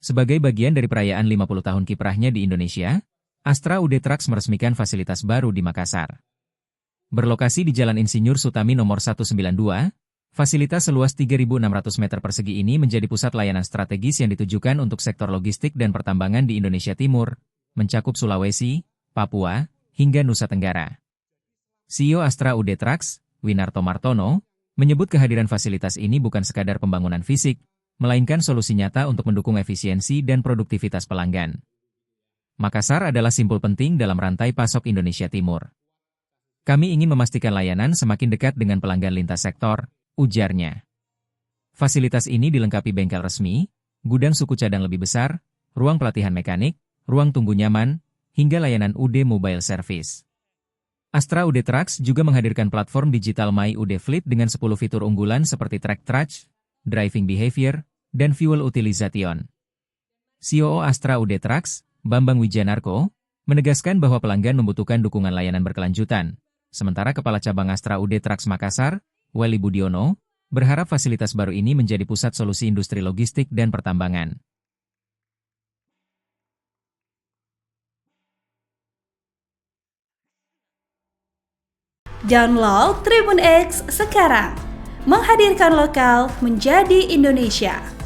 Sebagai bagian dari perayaan 50 tahun kiprahnya di Indonesia, Astra UD Trucks meresmikan fasilitas baru di Makassar. Berlokasi di Jalan Insinyur Sutami nomor 192, fasilitas seluas 3.600 meter persegi ini menjadi pusat layanan strategis yang ditujukan untuk sektor logistik dan pertambangan di Indonesia Timur, mencakup Sulawesi, Papua, hingga Nusa Tenggara. CEO Astra UD Trucks, Winarto Martono, menyebut kehadiran fasilitas ini bukan sekadar pembangunan fisik, melainkan solusi nyata untuk mendukung efisiensi dan produktivitas pelanggan. Makassar adalah simpul penting dalam rantai pasok Indonesia Timur. Kami ingin memastikan layanan semakin dekat dengan pelanggan lintas sektor, ujarnya. Fasilitas ini dilengkapi bengkel resmi, gudang suku cadang lebih besar, ruang pelatihan mekanik, ruang tunggu nyaman, hingga layanan UD Mobile Service. Astra UD Trucks juga menghadirkan platform digital My UD Fleet dengan 10 fitur unggulan seperti Track Trust, Driving Behavior, dan Fuel Utilization. CEO Astra UD Trucks, Bambang Wijanarko, menegaskan bahwa pelanggan membutuhkan dukungan layanan berkelanjutan. Sementara Kepala Cabang Astra UD Trucks Makassar, Welly Budiono, berharap fasilitas baru ini menjadi pusat solusi industri logistik dan pertambangan. Download Tribun X sekarang, menghadirkan lokal menjadi Indonesia.